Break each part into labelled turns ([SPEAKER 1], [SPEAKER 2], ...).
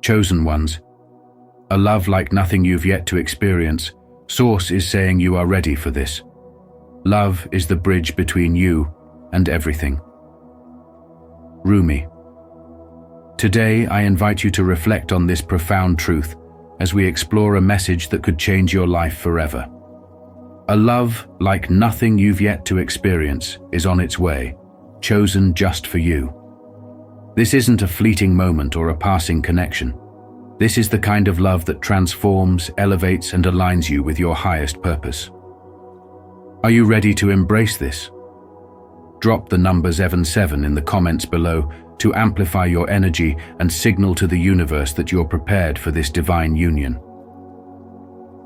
[SPEAKER 1] chosen ones. A love like nothing you've yet to experience. Source is saying you are ready for this. Love is the bridge between you and everything. Rumi. Today, I invite you to reflect on this profound truth as we explore a message that could change your life forever. A love like nothing you've yet to experience is on its way, chosen just for you. This isn't a fleeting moment or a passing connection. This is the kind of love that transforms, elevates, and aligns you with your highest purpose. Are you ready to embrace this? Drop the number 77 in the comments below to amplify your energy and signal to the universe that you're prepared for this divine union.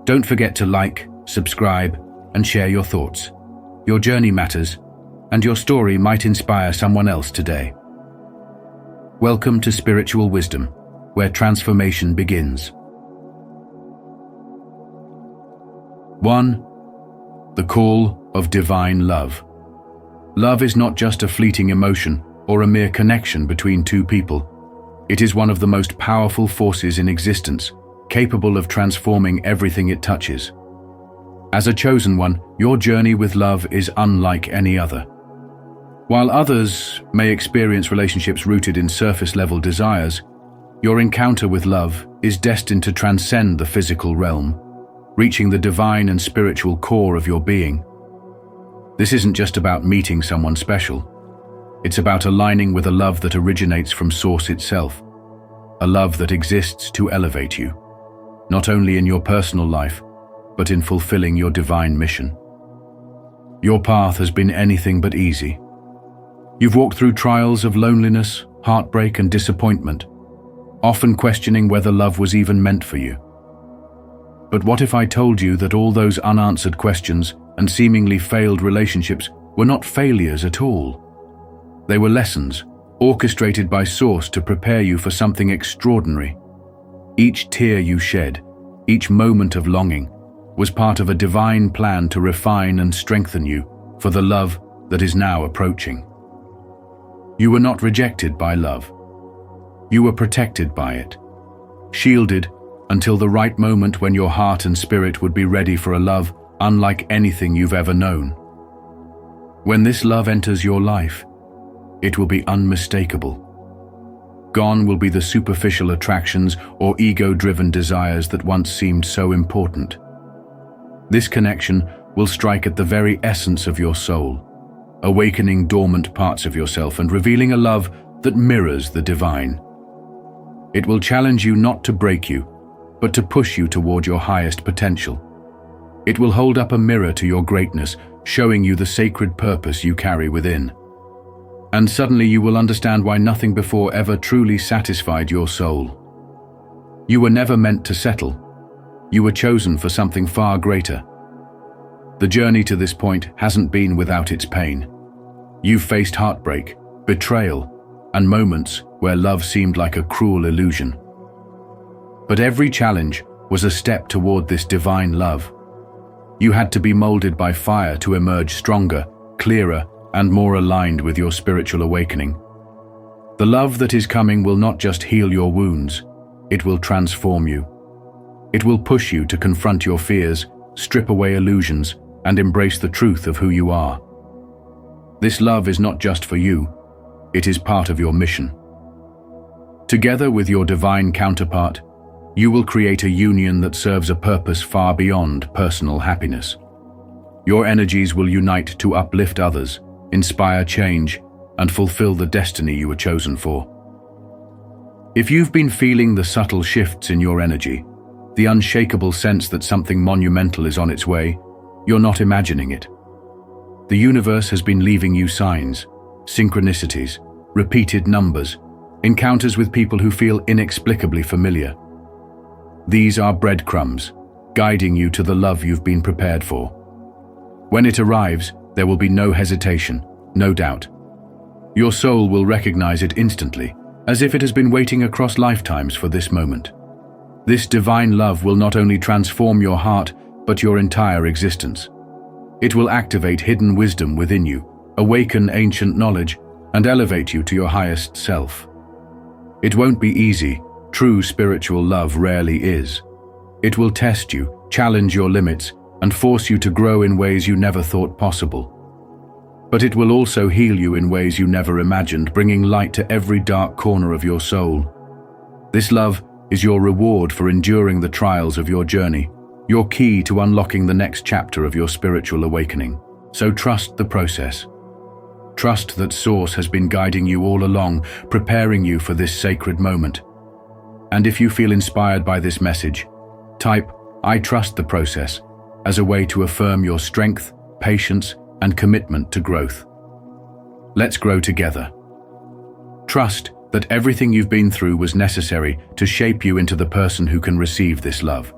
[SPEAKER 1] Don't forget to like, subscribe, and share your thoughts. Your journey matters, and your story might inspire someone else today. Welcome to Spiritual Wisdom, where transformation begins. 1. The call of divine love. Love is not just a fleeting emotion or a mere connection between two people. It is one of the most powerful forces in existence, capable of transforming everything it touches. As a chosen one, your journey with love is unlike any other. While others may experience relationships rooted in surface-level desires, your encounter with love is destined to transcend the physical realm, reaching the divine and spiritual core of your being. This isn't just about meeting someone special. It's about aligning with a love that originates from Source itself, a love that exists to elevate you, not only in your personal life, but in fulfilling your divine mission. Your path has been anything but easy. You've walked through trials of loneliness, heartbreak, and disappointment, often questioning whether love was even meant for you. But what if I told you that all those unanswered questions and seemingly failed relationships were not failures at all? They were lessons, orchestrated by Source to prepare you for something extraordinary. Each tear you shed, each moment of longing, was part of a divine plan to refine and strengthen you for the love that is now approaching. You were not rejected by love. You were protected by it, shielded until the right moment when your heart and spirit would be ready for a love unlike anything you've ever known. When this love enters your life, it will be unmistakable. Gone will be the superficial attractions or ego-driven desires that once seemed so important. This connection will strike at the very essence of your soul, awakening dormant parts of yourself and revealing a love that mirrors the divine. It will challenge you not to break you, but to push you toward your highest potential. It will hold up a mirror to your greatness, showing you the sacred purpose you carry within. And suddenly you will understand why nothing before ever truly satisfied your soul. You were never meant to settle. You were chosen for something far greater. The journey to this point hasn't been without its pain. You've faced heartbreak, betrayal, and moments where love seemed like a cruel illusion. But every challenge was a step toward this divine love. You had to be molded by fire to emerge stronger, clearer, and more aligned with your spiritual awakening. The love that is coming will not just heal your wounds, it will transform you. It will push you to confront your fears, strip away illusions, and embrace the truth of who you are. This love is not just for you, it is part of your mission. Together with your divine counterpart, you will create a union that serves a purpose far beyond personal happiness. Your energies will unite to uplift others, inspire change, and fulfill the destiny you were chosen for. If you've been feeling the subtle shifts in your energy, the unshakable sense that something monumental is on its way, you're not imagining it. The universe has been leaving you signs, synchronicities, repeated numbers, encounters with people who feel inexplicably familiar. These are breadcrumbs, guiding you to the love you've been prepared for. When it arrives, there will be no hesitation, no doubt. Your soul will recognize it instantly, as if it has been waiting across lifetimes for this moment. This divine love will not only transform your heart, but your entire existence. It will activate hidden wisdom within you, awaken ancient knowledge, and elevate you to your highest self. It won't be easy, True spiritual love rarely is. It will test you, challenge your limits, and force you to grow in ways you never thought possible. But it will also heal you in ways you never imagined, bringing light to every dark corner of your soul. This love is your reward for enduring the trials of your journey, your key to unlocking the next chapter of your spiritual awakening. So trust the process. Trust that Source has been guiding you all along, preparing you for this sacred moment. And if you feel inspired by this message, type "I trust the process" as a way to affirm your strength, patience, and commitment to growth. Let's grow together. Trust that everything you've been through was necessary to shape you into the person who can receive this love.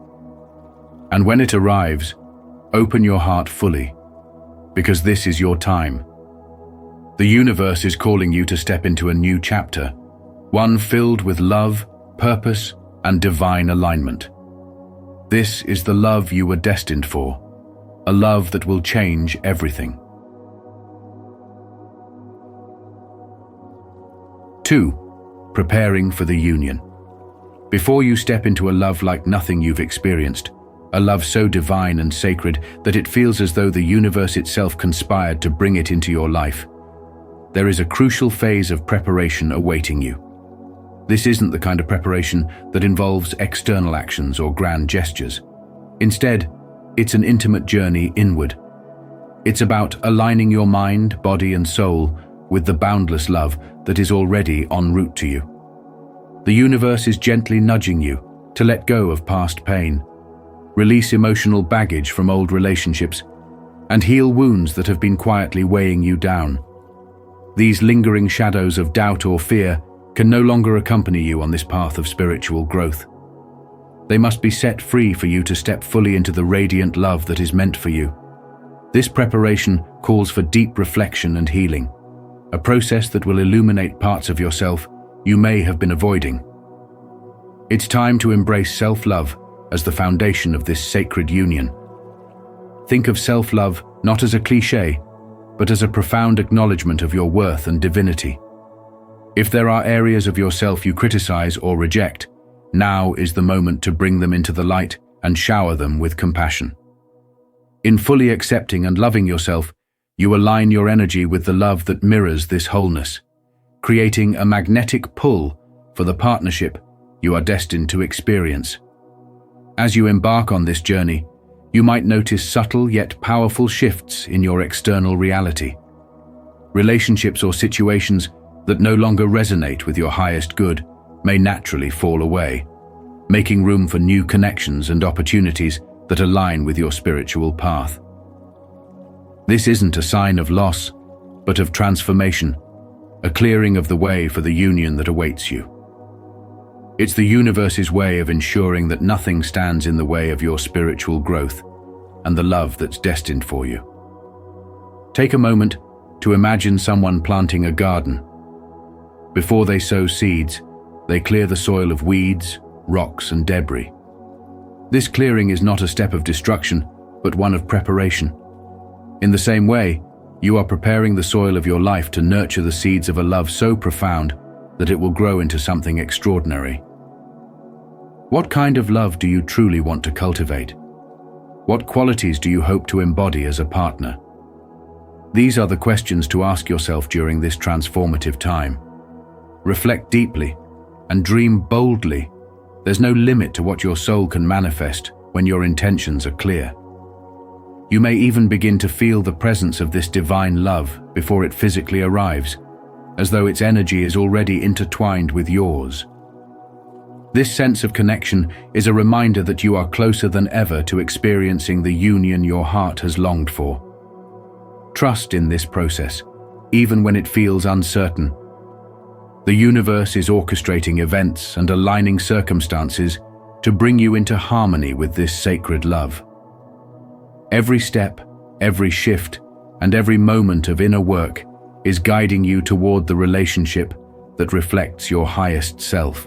[SPEAKER 1] And when it arrives, open your heart fully, because this is your time. The universe is calling you to step into a new chapter, one filled with love, purpose, and divine alignment. This is the love you were destined for, a love that will change everything. 2. Preparing for the union. Before you step into a love like nothing you've experienced, a love so divine and sacred that it feels as though the universe itself conspired to bring it into your life, there is a crucial phase of preparation awaiting you. This isn't the kind of preparation that involves external actions or grand gestures. Instead, it's an intimate journey inward. It's about aligning your mind, body, and soul with the boundless love that is already en route to you. The universe is gently nudging you to let go of past pain, release emotional baggage from old relationships, and heal wounds that have been quietly weighing you down. These lingering shadows of doubt or fear can no longer accompany you on this path of spiritual growth. They must be set free for you to step fully into the radiant love that is meant for you. This preparation calls for deep reflection and healing, a process that will illuminate parts of yourself you may have been avoiding. It's time to embrace self-love as the foundation of this sacred union. Think of self-love not as a cliché, but as a profound acknowledgement of your worth and divinity. If there are areas of yourself you criticize or reject, now is the moment to bring them into the light and shower them with compassion. In fully accepting and loving yourself, you align your energy with the love that mirrors this wholeness, creating a magnetic pull for the partnership you are destined to experience. As you embark on this journey, you might notice subtle yet powerful shifts in your external reality. Relationships or situations that no longer resonate with your highest good may naturally fall away, making room for new connections and opportunities that align with your spiritual path. This isn't a sign of loss, but of transformation, a clearing of the way for the union that awaits you. It's the universe's way of ensuring that nothing stands in the way of your spiritual growth and the love that's destined for you. Take a moment to imagine someone planting a garden. Before they sow seeds, they clear the soil of weeds, rocks, and debris. This clearing is not a step of destruction, but one of preparation. In the same way, you are preparing the soil of your life to nurture the seeds of a love so profound that it will grow into something extraordinary. What kind of love do you truly want to cultivate? What qualities do you hope to embody as a partner? These are the questions to ask yourself during this transformative time. Reflect deeply and dream boldly. There's no limit to what your soul can manifest when your intentions are clear. You may even begin to feel the presence of this divine love before it physically arrives, as though its energy is already intertwined with yours. This sense of connection is a reminder that you are closer than ever to experiencing the union your heart has longed for. Trust in this process, even when it feels uncertain. The universe is orchestrating events and aligning circumstances to bring you into harmony with this sacred love. Every step, every shift, and every moment of inner work is guiding you toward the relationship that reflects your highest self.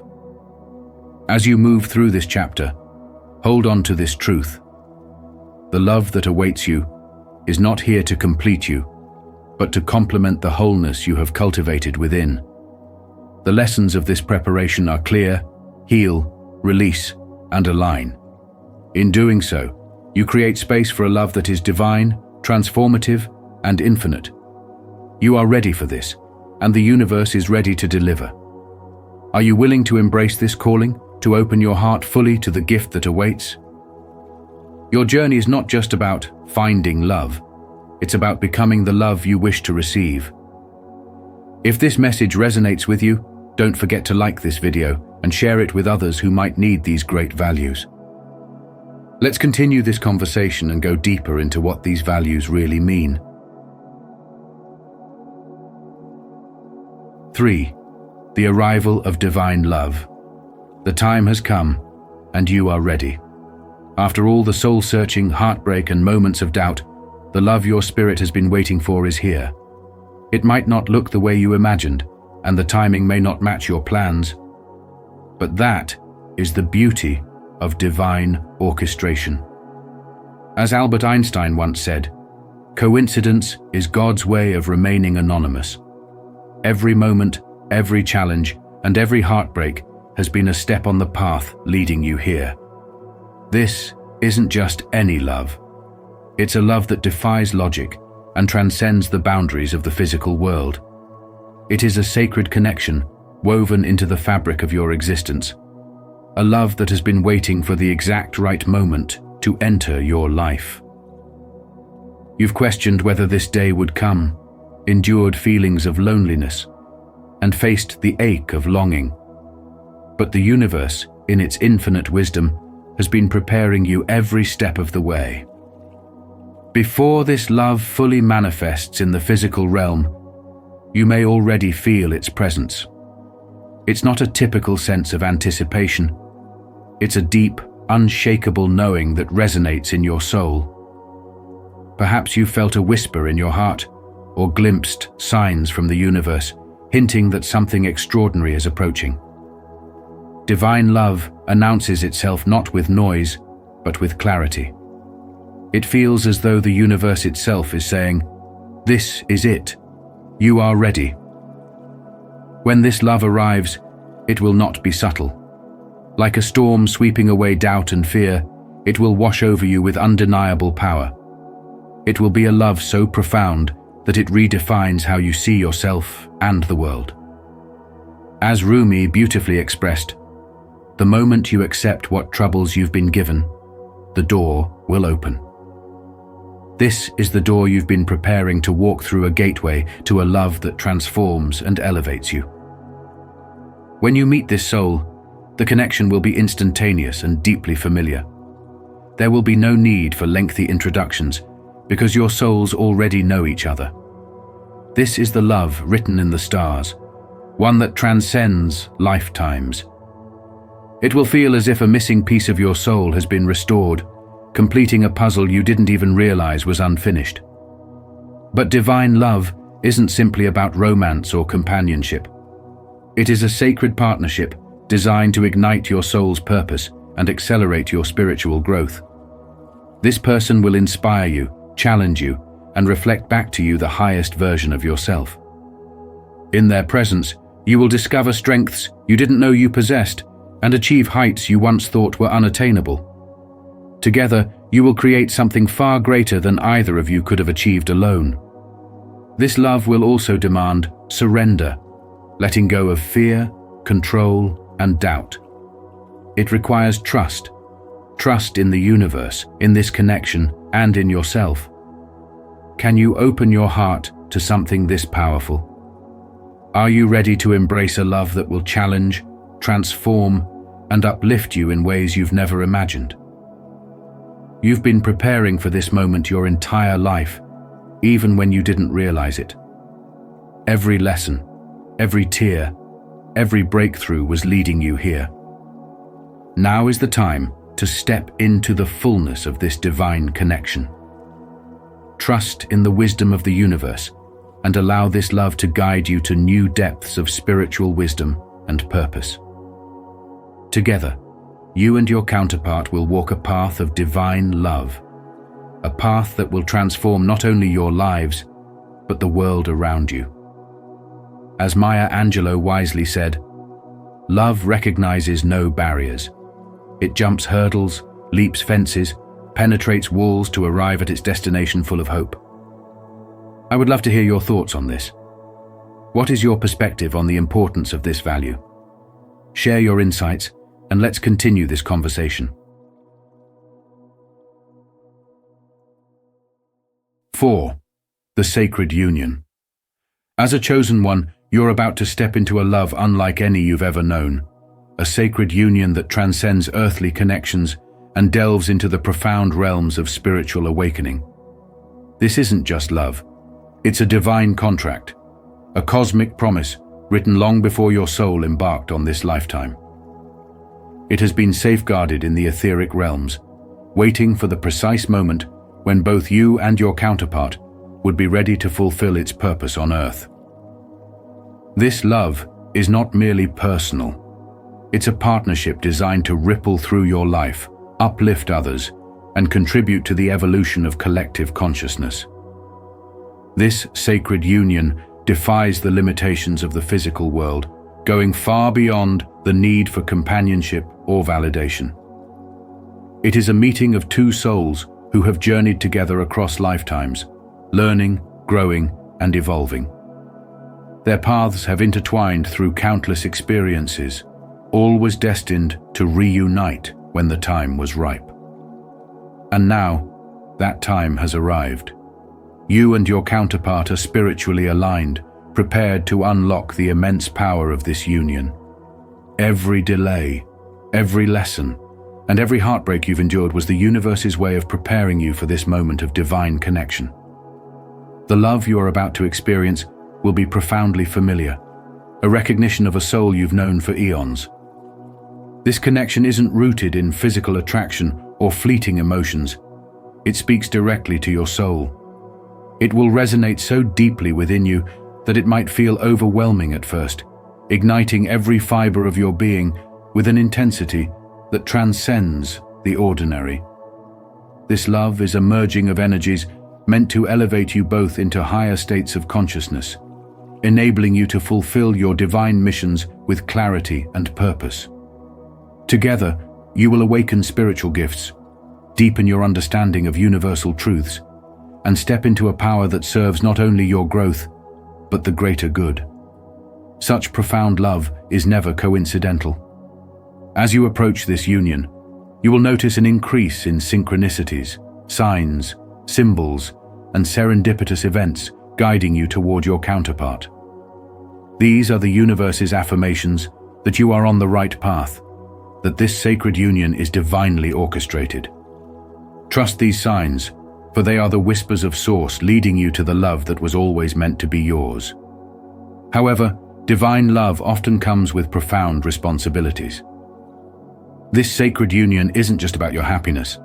[SPEAKER 1] As you move through this chapter, hold on to this truth. The love that awaits you is not here to complete you, but to complement the wholeness you have cultivated within. The lessons of this preparation are clear heal, release, and align. In doing so, you create space for a love that is divine, transformative, and infinite. You are ready for this, and the universe is ready to deliver. Are you willing to embrace this calling, to open your heart fully to the gift that awaits? Your journey is not just about finding love, it's about becoming the love you wish to receive. If this message resonates with you, don't forget to like this video and share it with others who might need these great values. Let's continue this conversation and go deeper into what these values really mean. 3. The arrival of divine love. The time has come, and you are ready. After all the soul-searching, heartbreak, and moments of doubt, the love your spirit has been waiting for is here. It might not look the way you imagined, and the timing may not match your plans, but that is the beauty of divine orchestration. As Albert Einstein once said, coincidence is God's way of remaining anonymous. Every moment, every challenge, and every heartbreak has been a step on the path leading you here. This isn't just any love. It's a love that defies logic and transcends the boundaries of the physical world. It is a sacred connection woven into the fabric of your existence. A love that has been waiting for the exact right moment to enter your life. You've questioned whether this day would come, endured feelings of loneliness, and faced the ache of longing. But the universe, in its infinite wisdom, has been preparing you every step of the way. Before this love fully manifests in the physical realm, you may already feel its presence. It's not a typical sense of anticipation. It's a deep, unshakable knowing that resonates in your soul. Perhaps you felt a whisper in your heart, or glimpsed signs from the universe, hinting that something extraordinary is approaching. Divine love announces itself not with noise, but with clarity. It feels as though the universe itself is saying, "This is it. You are ready." When this love arrives, it will not be subtle. Like a storm sweeping away doubt and fear, it will wash over you with undeniable power. It will be a love so profound that it redefines how you see yourself and the world. As Rumi beautifully expressed, the moment you accept what troubles you've been given, the door will open. This is the door you've been preparing to walk through, a gateway to a love that transforms and elevates you. When you meet this soul, the connection will be instantaneous and deeply familiar. There will be no need for lengthy introductions, because your souls already know each other. This is the love written in the stars, one that transcends lifetimes. It will feel as if a missing piece of your soul has been restored, completing a puzzle you didn't even realize was unfinished. But divine love isn't simply about romance or companionship. It is a sacred partnership designed to ignite your soul's purpose and accelerate your spiritual growth. This person will inspire you, challenge you, and reflect back to you the highest version of yourself. In their presence, you will discover strengths you didn't know you possessed and achieve heights you once thought were unattainable. Together, you will create something far greater than either of you could have achieved alone. This love will also demand surrender, letting go of fear, control, and doubt. It requires trust in the universe, in this connection, and in yourself. Can you open your heart to something this powerful? Are you ready to embrace a love that will challenge, transform, and uplift you in ways you've never imagined? You've been preparing for this moment your entire life, even when you didn't realize it. Every lesson, every tear, every breakthrough was leading you here. Now is the time to step into the fullness of this divine connection. Trust in the wisdom of the universe and allow this love to guide you to new depths of spiritual wisdom and purpose. Together, you and your counterpart will walk a path of divine love, a path that will transform not only your lives, but the world around you. As Maya Angelou wisely said, love recognizes no barriers. It jumps hurdles, leaps fences, penetrates walls to arrive at its destination full of hope. I would love to hear your thoughts on this. What is your perspective on the importance of this value? Share your insights, and let's continue this conversation. 4. The sacred union. As a chosen one, you're about to step into a love unlike any you've ever known, a sacred union that transcends earthly connections and delves into the profound realms of spiritual awakening. This isn't just love. It's a divine contract, a cosmic promise written long before your soul embarked on this lifetime. It has been safeguarded in the etheric realms, waiting for the precise moment when both you and your counterpart would be ready to fulfill its purpose on Earth. This love is not merely personal. It's a partnership designed to ripple through your life, uplift others, and contribute to the evolution of collective consciousness. This sacred union defies the limitations of the physical world, going far beyond the need for companionship or validation. It is a meeting of two souls who have journeyed together across lifetimes, learning, growing, and evolving. Their paths have intertwined through countless experiences, all was destined to reunite when the time was ripe. And now, that time has arrived. You and your counterpart are spiritually aligned, prepared to unlock the immense power of this union. Every delay, every lesson, and every heartbreak you've endured was the universe's way of preparing you for this moment of divine connection. The love you are about to experience will be profoundly familiar, a recognition of a soul you've known for eons. This connection isn't rooted in physical attraction or fleeting emotions. It speaks directly to your soul. It will resonate so deeply within you that it might feel overwhelming at first, igniting every fiber of your being with an intensity that transcends the ordinary. This love is a merging of energies meant to elevate you both into higher states of consciousness, enabling you to fulfill your divine missions with clarity and purpose. Together, you will awaken spiritual gifts, deepen your understanding of universal truths, and step into a power that serves not only your growth, but the greater good. Such profound love is never coincidental. As you approach this union, you will notice an increase in synchronicities, signs, symbols, and serendipitous events guiding you toward your counterpart. These are the universe's affirmations that you are on the right path, that this sacred union is divinely orchestrated. Trust these signs, for they are the whispers of Source leading you to the love that was always meant to be yours. However, divine love often comes with profound responsibilities. This sacred union isn't just about your happiness.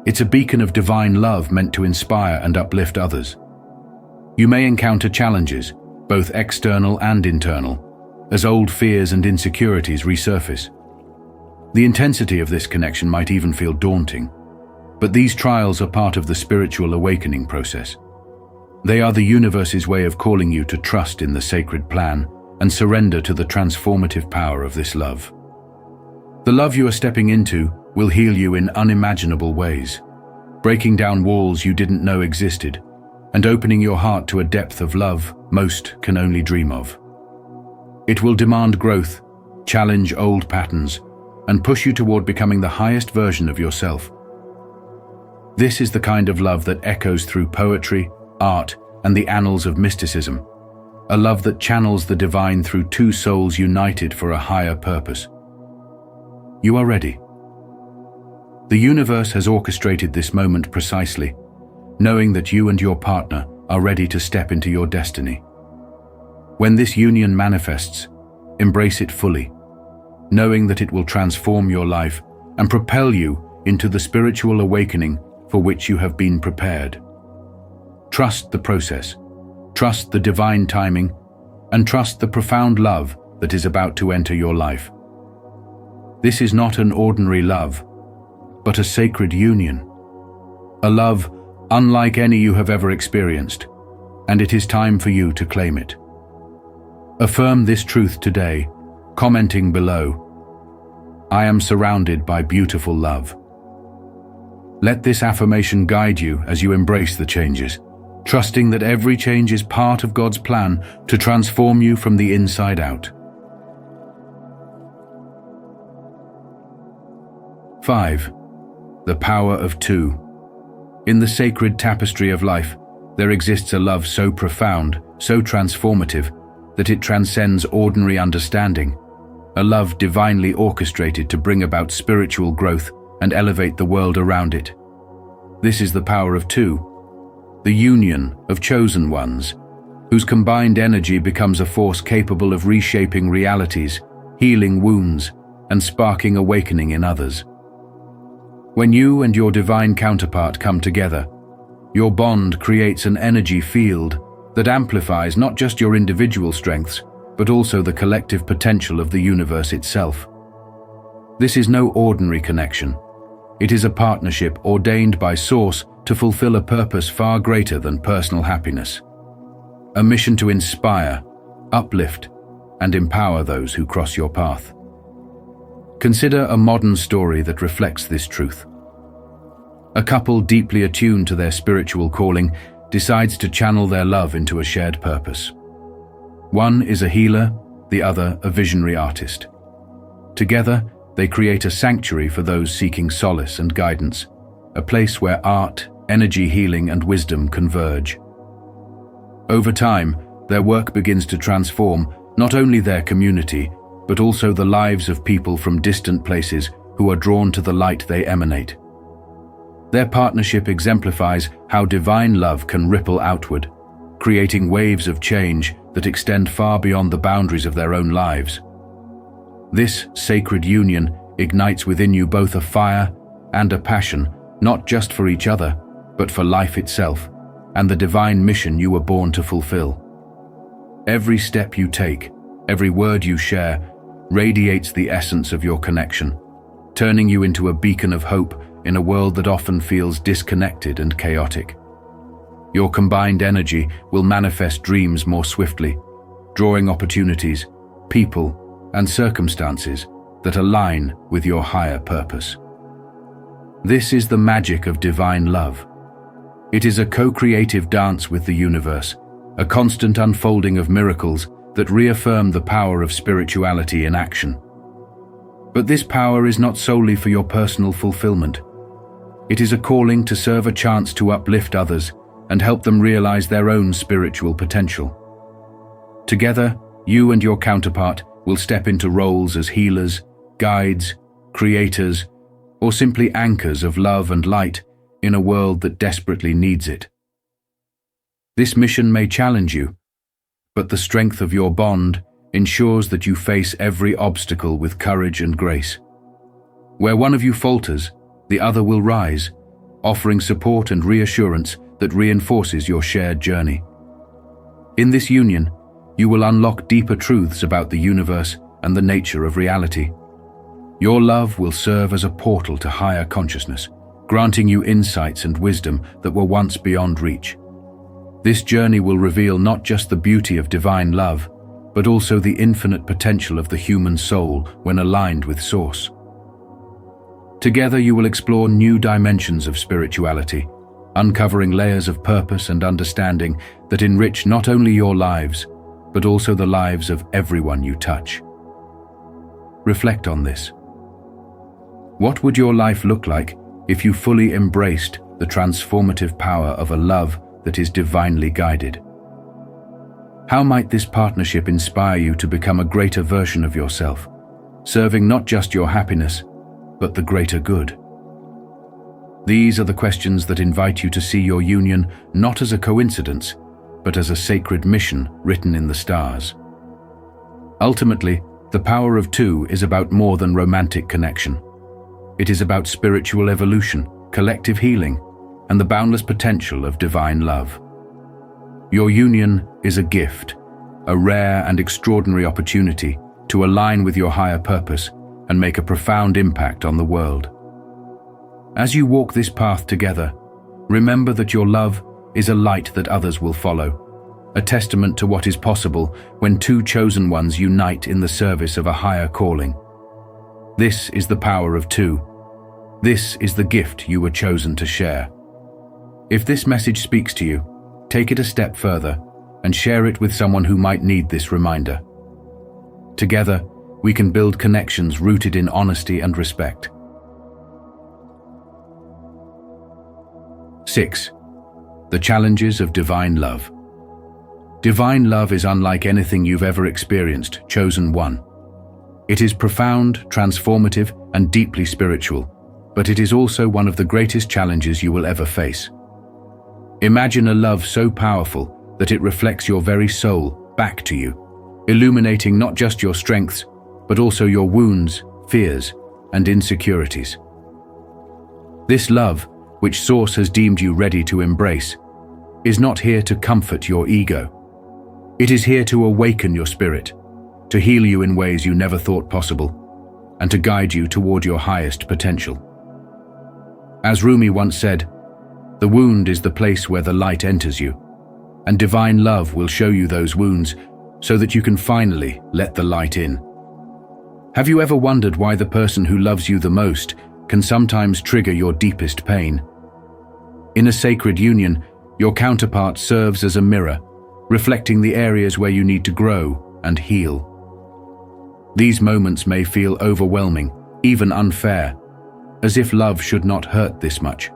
[SPEAKER 1] It's a beacon of divine love meant to inspire and uplift others. You may encounter challenges, both external and internal, as old fears and insecurities resurface. The intensity of this connection might even feel daunting, but these trials are part of the spiritual awakening process. They are the universe's way of calling you to trust in the sacred plan and surrender to the transformative power of this love. The love you are stepping into will heal you in unimaginable ways, breaking down walls you didn't know existed, and opening your heart to a depth of love most can only dream of. It will demand growth, challenge old patterns, and push you toward becoming the highest version of yourself. This is the kind of love that echoes through poetry, art, and the annals of mysticism, a love that channels the divine through two souls united for a higher purpose. You are ready. The universe has orchestrated this moment precisely, knowing that you and your partner are ready to step into your destiny. When this union manifests, embrace it fully, knowing that it will transform your life and propel you into the spiritual awakening for which you have been prepared. Trust the process, trust the divine timing, and trust the profound love that is about to enter your life. This is not an ordinary love, but a sacred union. A love unlike any you have ever experienced, and it is time for you to claim it. Affirm this truth today, commenting below, "I am surrounded by beautiful love." Let this affirmation guide you as you embrace the changes, trusting that every change is part of God's plan to transform you from the inside out. 5. The power of two. In the sacred tapestry of life, there exists a love so profound, so transformative, that it transcends ordinary understanding, a love divinely orchestrated to bring about spiritual growth and elevate the world around it. This is the power of two, the union of chosen ones, whose combined energy becomes a force capable of reshaping realities, healing wounds, and sparking awakening in others. When you and your divine counterpart come together, your bond creates an energy field that amplifies not just your individual strengths, but also the collective potential of the universe itself. This is no ordinary connection. It is a partnership ordained by Source to fulfill a purpose far greater than personal happiness. A mission to inspire, uplift, and empower those who cross your path. Consider a modern story that reflects this truth. A couple deeply attuned to their spiritual calling decides to channel their love into a shared purpose. One is a healer, the other a visionary artist. Together, they create a sanctuary for those seeking solace and guidance, a place where art, energy healing, and wisdom converge. Over time, their work begins to transform not only their community, but also the lives of people from distant places who are drawn to the light they emanate. Their partnership exemplifies how divine love can ripple outward, creating waves of change that extend far beyond the boundaries of their own lives. This sacred union ignites within you both a fire and a passion, not just for each other, but for life itself and the divine mission you were born to fulfill. Every step you take, every word you share, radiates the essence of your connection, turning you into a beacon of hope in a world that often feels disconnected and chaotic. Your combined energy will manifest dreams more swiftly, drawing opportunities, people, and circumstances that align with your higher purpose. This is the magic of divine love. It is a co-creative dance with the universe, a constant unfolding of miracles that reaffirm the power of spirituality in action. But this power is not solely for your personal fulfillment. It is a calling to serve, a chance to uplift others and help them realize their own spiritual potential. Together, you and your counterpart will step into roles as healers, guides, creators, or simply anchors of love and light in a world that desperately needs it. This mission may challenge you, but the strength of your bond ensures that you face every obstacle with courage and grace. Where one of you falters, the other will rise, offering support and reassurance that reinforces your shared journey. In this union, you will unlock deeper truths about the universe and the nature of reality. Your love will serve as a portal to higher consciousness, granting you insights and wisdom that were once beyond reach. This journey will reveal not just the beauty of divine love, but also the infinite potential of the human soul when aligned with Source. Together you will explore new dimensions of spirituality, uncovering layers of purpose and understanding that enrich not only your lives, but also the lives of everyone you touch. Reflect on this. What would your life look like if you fully embraced the transformative power of a love that is divinely guided? How might this partnership inspire you to become a greater version of yourself, serving not just your happiness, but the greater good? These are the questions that invite you to see your union not as a coincidence, but as a sacred mission written in the stars. Ultimately, the power of two is about more than romantic connection. It is about spiritual evolution, collective healing, and the boundless potential of divine love. Your union is a gift, a rare and extraordinary opportunity to align with your higher purpose and make a profound impact on the world. As you walk this path together, remember that your love is a light that others will follow, a testament to what is possible when two chosen ones unite in the service of a higher calling. This is the power of two. This is the gift you were chosen to share. If this message speaks to you, take it a step further and share it with someone who might need this reminder. Together, we can build connections rooted in honesty and respect. 6. The challenges of divine love. Divine love is unlike anything you've ever experienced, chosen one. It is profound, transformative, and deeply spiritual, but it is also one of the greatest challenges you will ever face. Imagine a love so powerful that it reflects your very soul back to you, illuminating not just your strengths, but also your wounds, fears, and insecurities. This love, which Source has deemed you ready to embrace, is not here to comfort your ego. It is here to awaken your spirit, to heal you in ways you never thought possible, and to guide you toward your highest potential. As Rumi once said, "The wound is the place where the light enters you, and divine love will show you those wounds so that you can finally let the light in." Have you ever wondered why the person who loves you the most can sometimes trigger your deepest pain? In a sacred union, your counterpart serves as a mirror, reflecting the areas where you need to grow and heal. These moments may feel overwhelming, even unfair, as if love should not hurt this much.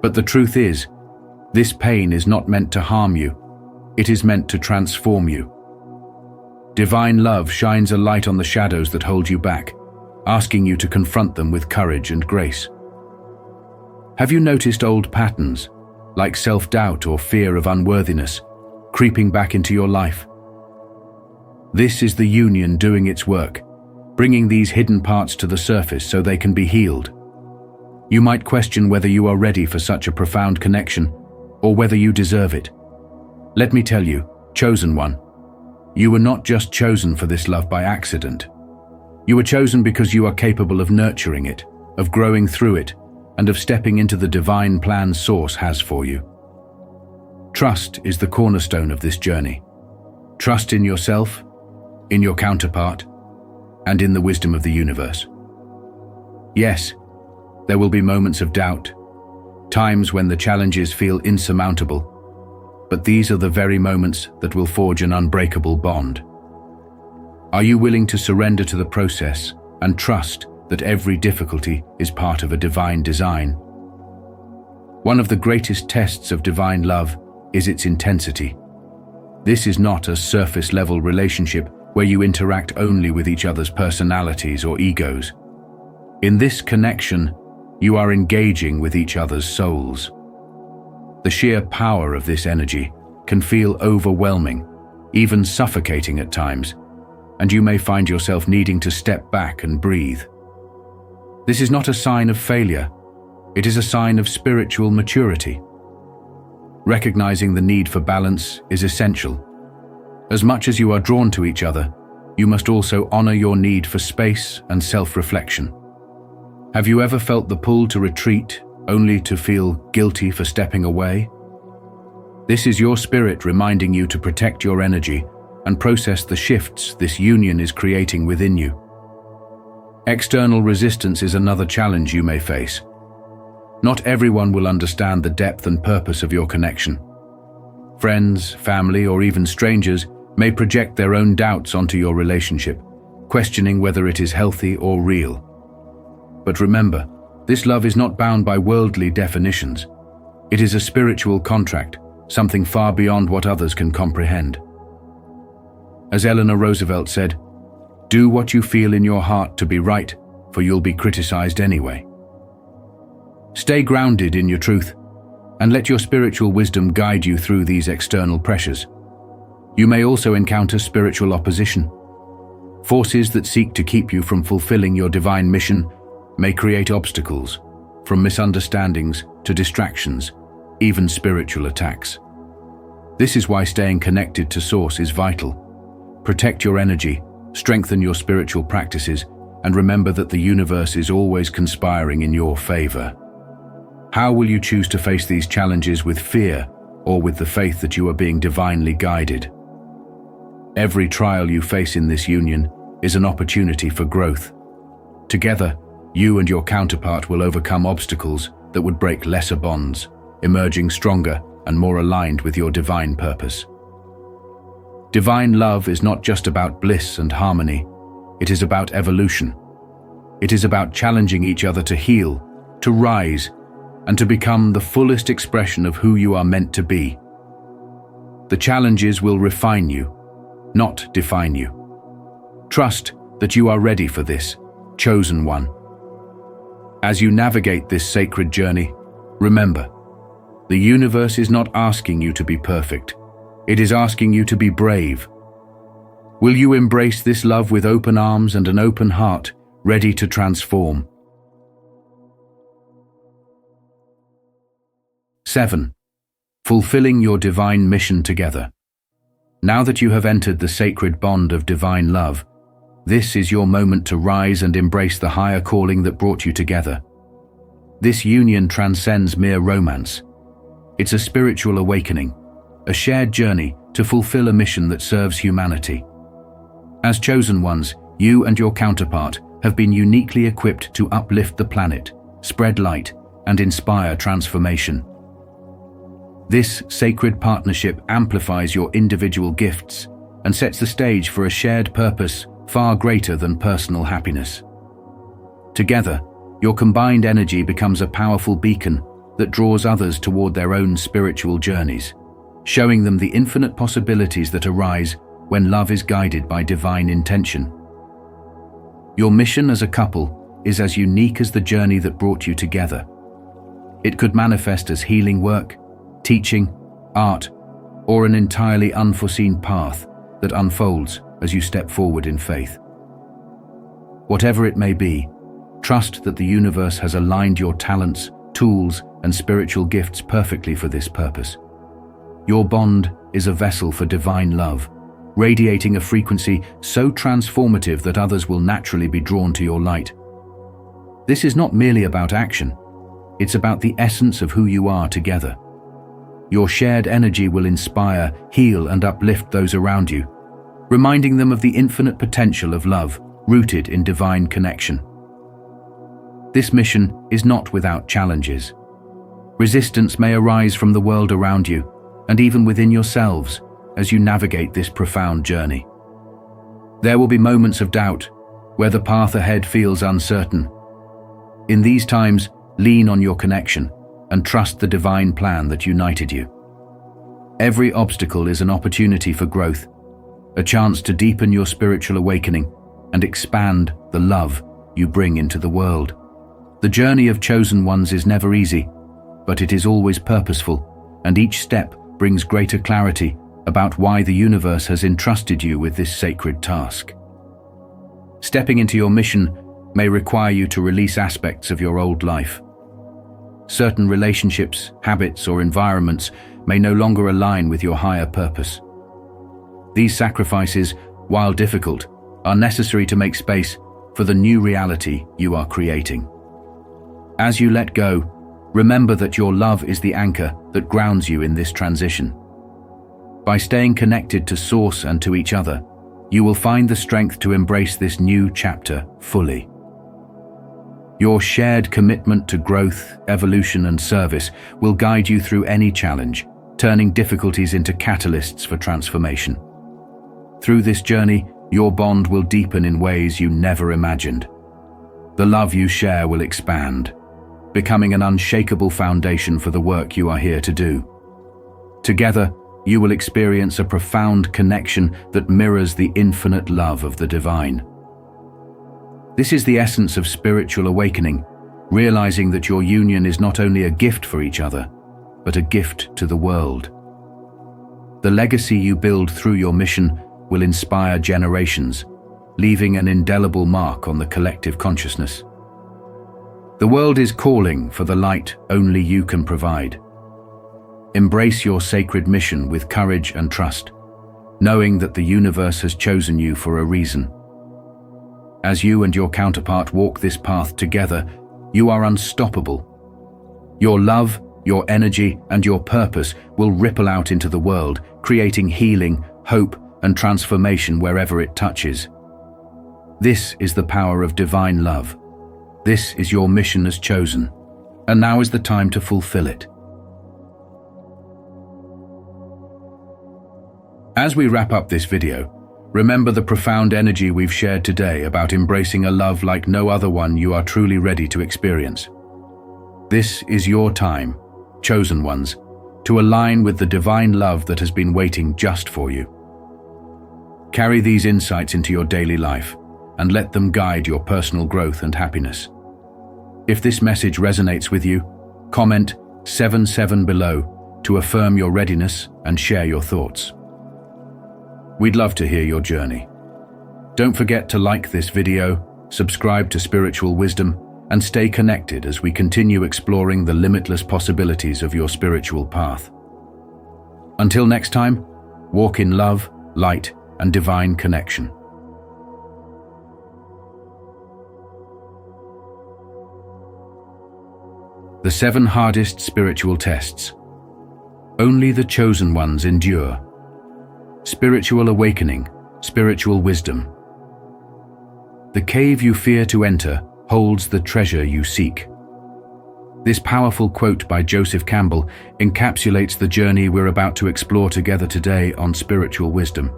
[SPEAKER 1] But the truth is, this pain is not meant to harm you, it is meant to transform you. Divine love shines a light on the shadows that hold you back, asking you to confront them with courage and grace. Have you noticed old patterns, like self-doubt or fear of unworthiness, creeping back into your life? This is the union doing its work, bringing these hidden parts to the surface so they can be healed. You might question whether you are ready for such a profound connection, or whether you deserve it. Let me tell you, chosen one, you were not just chosen for this love by accident. You were chosen because you are capable of nurturing it, of growing through it, and of stepping into the divine plan Source has for you. Trust is the cornerstone of this journey. Trust in yourself, in your counterpart, and in the wisdom of the universe. Yes, there will be moments of doubt, times when the challenges feel insurmountable, but these are the very moments that will forge an unbreakable bond. Are you willing to surrender to the process and trust that every difficulty is part of a divine design? One of the greatest tests of divine love is its intensity. This is not a surface-level relationship where you interact only with each other's personalities or egos. In this connection, you are engaging with each other's souls. The sheer power of this energy can feel overwhelming, even suffocating at times, and you may find yourself needing to step back and breathe. This is not a sign of failure, it is a sign of spiritual maturity. Recognizing the need for balance is essential. As much as you are drawn to each other, you must also honor your need for space and self-reflection. Have you ever felt the pull to retreat, only to feel guilty for stepping away? This is your spirit reminding you to protect your energy and process the shifts this union is creating within you. External resistance is another challenge you may face. Not everyone will understand the depth and purpose of your connection. Friends, family, or even strangers may project their own doubts onto your relationship, questioning whether it is healthy or real. But remember, this love is not bound by worldly definitions. It is a spiritual contract, something far beyond what others can comprehend. As Eleanor Roosevelt said, "Do what you feel in your heart to be right, for you'll be criticized anyway." Stay grounded in your truth, and let your spiritual wisdom guide you through these external pressures. You may also encounter spiritual opposition. Forces that seek to keep you from fulfilling your divine mission may create obstacles, from misunderstandings to distractions, even spiritual attacks. This is why staying connected to Source is vital. Protect your energy, strengthen your spiritual practices, and remember that the universe is always conspiring in your favor. How will you choose to face these challenges with fear or with the faith that you are being divinely guided. Every trial you face in this union is an opportunity for growth. Together, you and your counterpart will overcome obstacles that would break lesser bonds, emerging stronger and more aligned with your divine purpose. Divine love is not just about bliss and harmony, it is about evolution. It is about challenging each other to heal, to rise, and to become the fullest expression of who you are meant to be. The challenges will refine you, not define you. Trust that you are ready for this, chosen one. As you navigate this sacred journey, remember, the universe is not asking you to be perfect. It is asking you to be brave. Will you embrace this love with open arms and an open heart, ready to transform? 7. Fulfilling your divine mission together. Now that you have entered the sacred bond of divine love, this is your moment to rise and embrace the higher calling that brought you together. This union transcends mere romance. It's a spiritual awakening, a shared journey to fulfill a mission that serves humanity. As chosen ones, you and your counterpart have been uniquely equipped to uplift the planet, spread light, and inspire transformation. This sacred partnership amplifies your individual gifts and sets the stage for a shared purpose far greater than personal happiness. Together, your combined energy becomes a powerful beacon that draws others toward their own spiritual journeys, showing them the infinite possibilities that arise when love is guided by divine intention. Your mission as a couple is as unique as the journey that brought you together. It could manifest as healing work, teaching, art, or an entirely unforeseen path that unfolds as you step forward in faith. Whatever it may be, trust that the universe has aligned your talents, tools, and spiritual gifts perfectly for this purpose. Your bond is a vessel for divine love, radiating a frequency so transformative that others will naturally be drawn to your light. This is not merely about action, it's about the essence of who you are together. Your shared energy will inspire, heal, and uplift those around you, reminding them of the infinite potential of love rooted in divine connection. This mission is not without challenges. Resistance may arise from the world around you, and even within yourselves, as you navigate this profound journey. There will be moments of doubt, where the path ahead feels uncertain. In these times, lean on your connection and trust the divine plan that united you. Every obstacle is an opportunity for growth, a chance to deepen your spiritual awakening and expand the love you bring into the world. The journey of chosen ones is never easy, but it is always purposeful, and each step brings greater clarity about why the universe has entrusted you with this sacred task. Stepping into your mission may require you to release aspects of your old life. Certain relationships, habits, or environments may no longer align with your higher purpose. These sacrifices, while difficult, are necessary to make space for the new reality you are creating. As you let go, remember that your love is the anchor that grounds you in this transition. By staying connected to Source and to each other, you will find the strength to embrace this new chapter fully. Your shared commitment to growth, evolution, and service will guide you through any challenge, turning difficulties into catalysts for transformation. Through this journey, your bond will deepen in ways you never imagined. The love you share will expand, becoming an unshakable foundation for the work you are here to do. Together, you will experience a profound connection that mirrors the infinite love of the divine. This is the essence of spiritual awakening, realizing that your union is not only a gift for each other, but a gift to the world. The legacy you build through your mission will inspire generations, leaving an indelible mark on the collective consciousness. The world is calling for the light only you can provide. Embrace your sacred mission with courage and trust, knowing that the universe has chosen you for a reason. As you and your counterpart walk this path together, you are unstoppable. Your love your energy, and your purpose will ripple out into the world, creating healing, hope, and transformation wherever it touches. This is the power of divine love. This is your mission as chosen, and now is the time to fulfill it. As we wrap up this video, remember the profound energy we've shared today about embracing a love like no other one you are truly ready to experience. This is your time, chosen ones, to align with the divine love that has been waiting just for you. Carry these insights into your daily life and let them guide your personal growth and happiness. If this message resonates with you, comment 77 below to affirm your readiness and share your thoughts. We'd love to hear your journey. Don't forget to like this video, subscribe to Spiritual Wisdom, and stay connected as we continue exploring the limitless possibilities of your spiritual path. Until next time, walk in love, light, and divine connection. The 7 hardest spiritual tests. Only the chosen ones endure. Spiritual awakening, spiritual wisdom. The cave you fear to enter holds the treasure you seek. This powerful quote by Joseph Campbell encapsulates the journey we're about to explore together today on spiritual wisdom.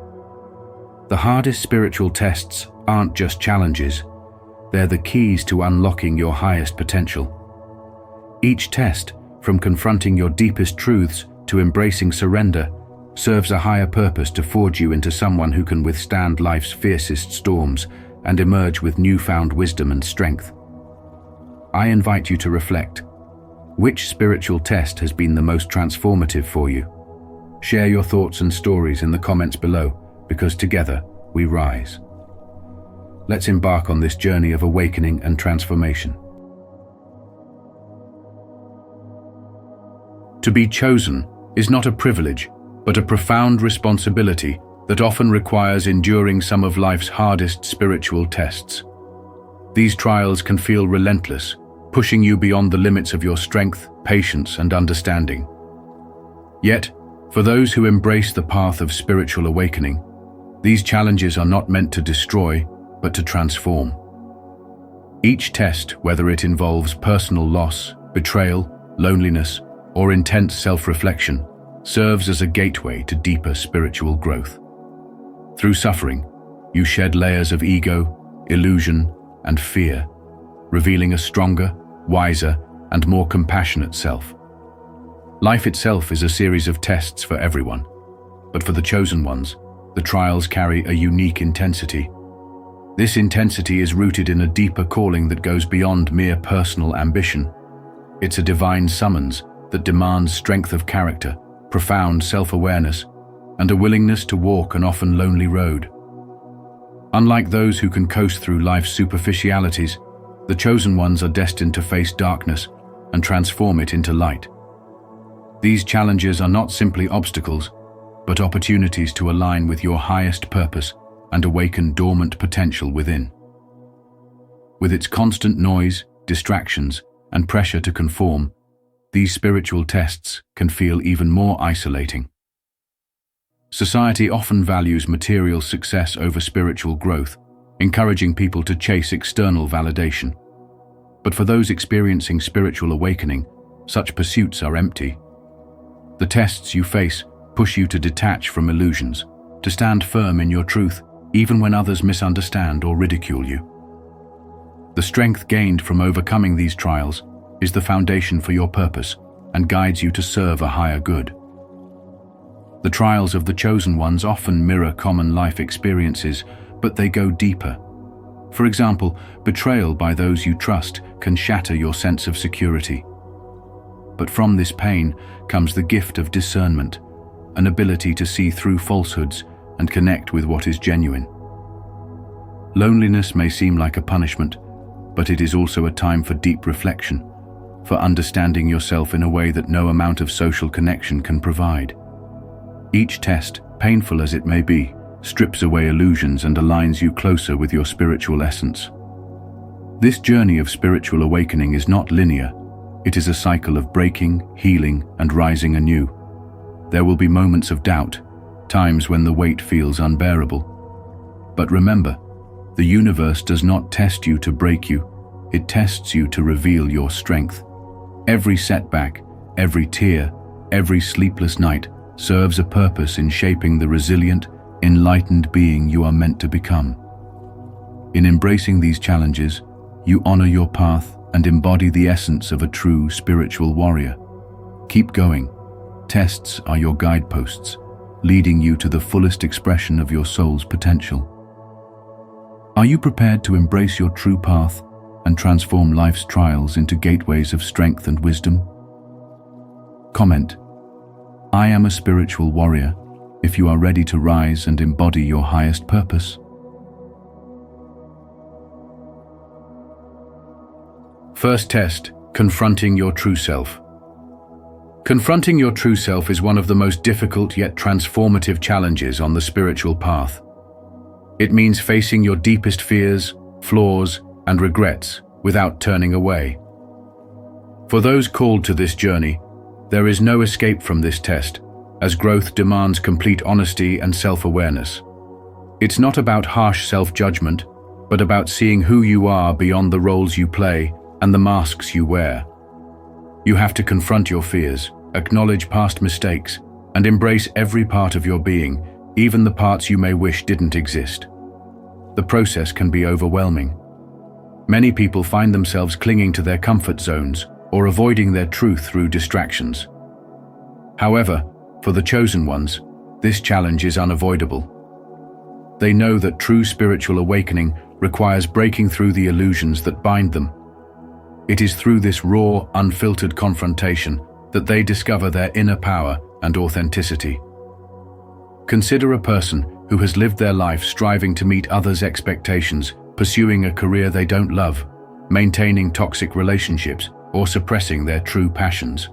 [SPEAKER 1] The hardest spiritual tests aren't just challenges, they're the keys to unlocking your highest potential. Each test, from confronting your deepest truths to embracing surrender, serves a higher purpose to forge you into someone who can withstand life's fiercest storms and emerge with newfound wisdom and strength. I invite you to reflect. Which spiritual test has been the most transformative for you? Share your thoughts and stories in the comments below, because together we rise. Let's embark on this journey of awakening and transformation. To be chosen is not a privilege, but a profound responsibility that often requires enduring some of life's hardest spiritual tests. These trials can feel relentless, pushing you beyond the limits of your strength, patience, and understanding. Yet, for those who embrace the path of spiritual awakening, these challenges are not meant to destroy, but to transform. Each test, whether it involves personal loss, betrayal, loneliness, or intense self-reflection, serves as a gateway to deeper spiritual growth. Through suffering, you shed layers of ego, illusion, and fear, revealing a stronger, wiser, and more compassionate self. Life itself is a series of tests for everyone, but for the chosen ones, the trials carry a unique intensity. This intensity is rooted in a deeper calling that goes beyond mere personal ambition. It's a divine summons that demands strength of character, profound self-awareness, and a willingness to walk an often lonely road. Unlike those who can coast through life's superficialities, the chosen ones are destined to face darkness and transform it into light. These challenges are not simply obstacles, but opportunities to align with your highest purpose and awaken dormant potential within. With its constant noise, distractions, and pressure to conform, these spiritual tests can feel even more isolating. Society often values material success over spiritual growth, encouraging people to chase external validation. But for those experiencing spiritual awakening, such pursuits are empty. The tests you face push you to detach from illusions, to stand firm in your truth, even when others misunderstand or ridicule you. The strength gained from overcoming these trials is the foundation for your purpose and guides you to serve a higher good. The trials of the chosen ones often mirror common life experiences, but they go deeper. For example, betrayal by those you trust can shatter your sense of security. But from this pain comes the gift of discernment, an ability to see through falsehoods and connect with what is genuine. Loneliness may seem like a punishment, but it is also a time for deep reflection, for understanding yourself in a way that no amount of social connection can provide. Each test, painful as it may be, strips away illusions and aligns you closer with your spiritual essence. This journey of spiritual awakening is not linear. It is a cycle of breaking, healing, and rising anew. There will be moments of doubt, times when the weight feels unbearable. But remember, the universe does not test you to break you, it tests you to reveal your strength. Every setback, every tear, every sleepless night serves a purpose in shaping the resilient, enlightened being you are meant to become. In embracing these challenges, you honor your path and embody the essence of a true spiritual warrior. Keep going. Tests are your guideposts, leading you to the fullest expression of your soul's potential. Are you prepared to embrace your true path and transform life's trials into gateways of strength and wisdom? Comment: I am a spiritual warrior, if you are ready to rise and embody your highest purpose. First test: confronting your true self. Confronting your true self is one of the most difficult yet transformative challenges on the spiritual path. It means facing your deepest fears, flaws, and regrets without turning away. For those called to this journey, there is no escape from this test, as growth demands complete honesty and self-awareness. It's not about harsh self-judgment, but about seeing who you are beyond the roles you play and the masks you wear. You have to confront your fears, acknowledge past mistakes, and embrace every part of your being, even the parts you may wish didn't exist. The process can be overwhelming. Many people find themselves clinging to their comfort zones or avoiding their truth through distractions. However, for the chosen ones, this challenge is unavoidable. They know that true spiritual awakening requires breaking through the illusions that bind them. It is through this raw, unfiltered confrontation that they discover their inner power and authenticity. Consider a person who has lived their life striving to meet others' expectations, pursuing a career they don't love, maintaining toxic relationships, or suppressing their true passions.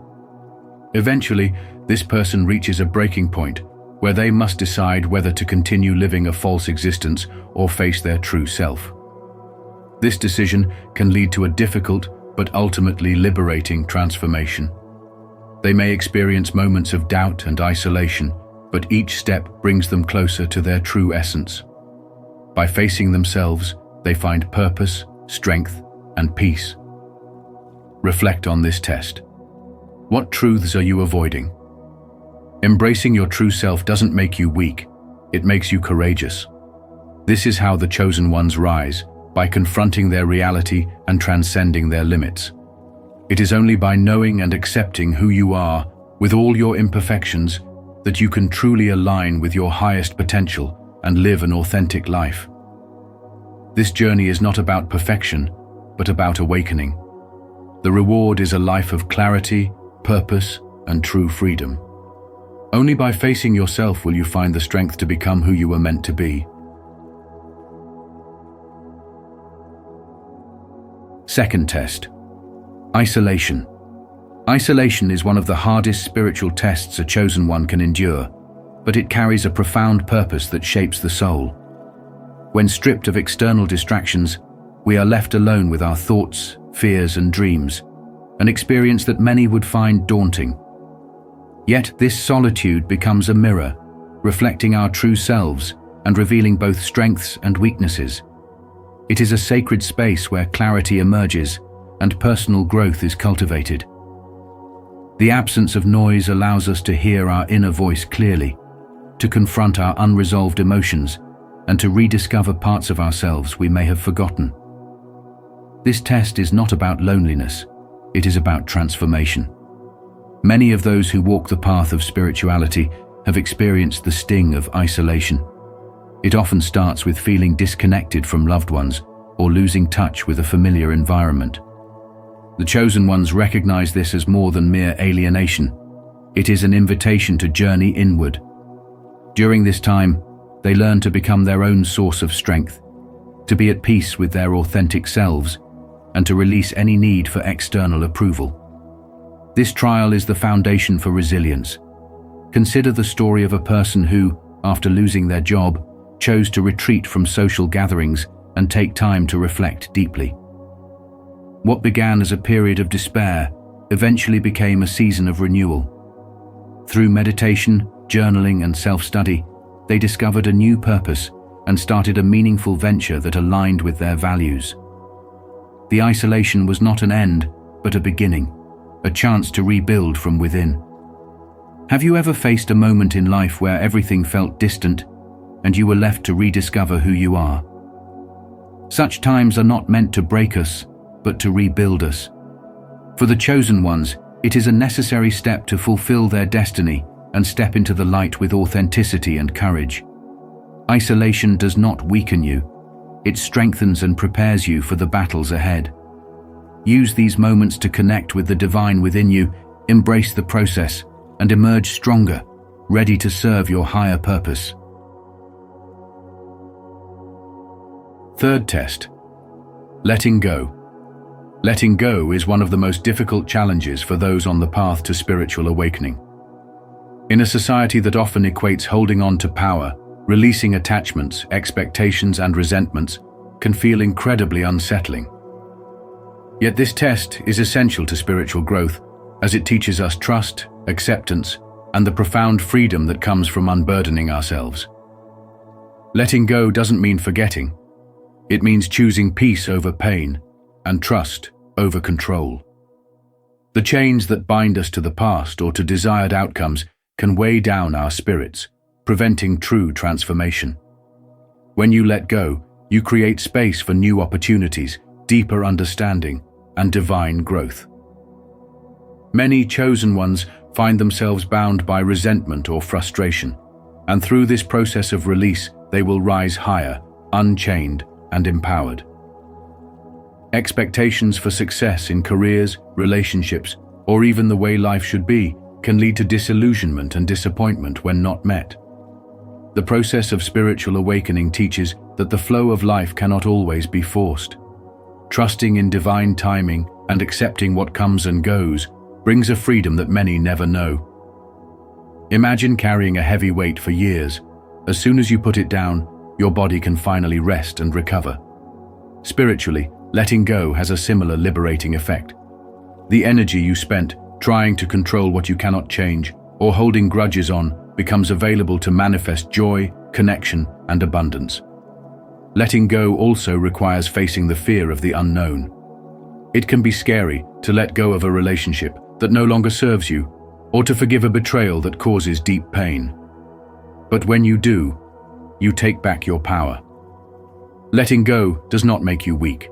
[SPEAKER 1] Eventually, this person reaches a breaking point where they must decide whether to continue living a false existence or face their true self. This decision can lead to a difficult but ultimately liberating transformation. They may experience moments of doubt and isolation, but each step brings them closer to their true essence. By facing themselves, they find purpose, strength, and peace. Reflect on this test. What truths are you avoiding? Embracing your true self doesn't make you weak, it makes you courageous. This is how the chosen ones rise, by confronting their reality and transcending their limits. It is only by knowing and accepting who you are, with all your imperfections, that you can truly align with your highest potential and live an authentic life. This journey is not about perfection, but about awakening. The reward is a life of clarity, purpose, and true freedom. Only by facing yourself will you find the strength to become who you were meant to be. Second test: isolation. Isolation is one of the hardest spiritual tests a chosen one can endure, but it carries a profound purpose that shapes the soul. When stripped of external distractions, we are left alone with our thoughts, fears, and dreams, an experience that many would find daunting. Yet this solitude becomes a mirror, reflecting our true selves and revealing both strengths and weaknesses. It is a sacred space where clarity emerges and personal growth is cultivated. The absence of noise allows us to hear our inner voice clearly, to confront our unresolved emotions, and to rediscover parts of ourselves we may have forgotten. This test is not about loneliness, it is about transformation. Many of those who walk the path of spirituality have experienced the sting of isolation. It often starts with feeling disconnected from loved ones or losing touch with a familiar environment. The chosen ones recognize this as more than mere alienation. It is an invitation to journey inward. During this time, they learn to become their own source of strength, to be at peace with their authentic selves, and to release any need for external approval. This trial is the foundation for resilience. Consider the story of a person who, after losing their job, chose to retreat from social gatherings and take time to reflect deeply. What began as a period of despair eventually became a season of renewal. Through meditation, journaling, and self-study, they discovered a new purpose and started a meaningful venture that aligned with their values. The isolation was not an end, but a beginning, a chance to rebuild from within. Have you ever faced a moment in life where everything felt distant and you were left to rediscover who you are? Such times are not meant to break us, but to rebuild us. For the chosen ones, it is a necessary step to fulfill their destiny and step into the light with authenticity and courage. Isolation does not weaken you. It strengthens and prepares you for the battles ahead. Use these moments to connect with the divine within you, embrace the process, and emerge stronger, ready to serve your higher purpose. Third test. Letting go. Letting go is one of the most difficult challenges for those on the path to spiritual awakening. In a society that often equates holding on to power, releasing attachments, expectations, and resentments can feel incredibly unsettling. Yet this test is essential to spiritual growth, as it teaches us trust, acceptance, and the profound freedom that comes from unburdening ourselves. Letting go doesn't mean forgetting. It means choosing peace over pain and trust over control. The chains that bind us to the past or to desired outcomes can weigh down our spirits, preventing true transformation. When you let go, you create space for new opportunities, deeper understanding, and divine growth. Many chosen ones find themselves bound by resentment or frustration, and through this process of release, they will rise higher, unchained, and empowered. Expectations for success in careers, relationships, or even the way life should be can lead to disillusionment and disappointment when not met. The process of spiritual awakening teaches that the flow of life cannot always be forced. Trusting in divine timing and accepting what comes and goes brings a freedom that many never know. Imagine carrying a heavy weight for years. As soon as you put it down, your body can finally rest and recover. Spiritually, letting go has a similar liberating effect. The energy you spent trying to control what you cannot change or holding grudges on becomes available to manifest joy, connection, and abundance. Letting go also requires facing the fear of the unknown. It can be scary to let go of a relationship that no longer serves you, or to forgive a betrayal that causes deep pain. But when you do, you take back your power. Letting go does not make you weak.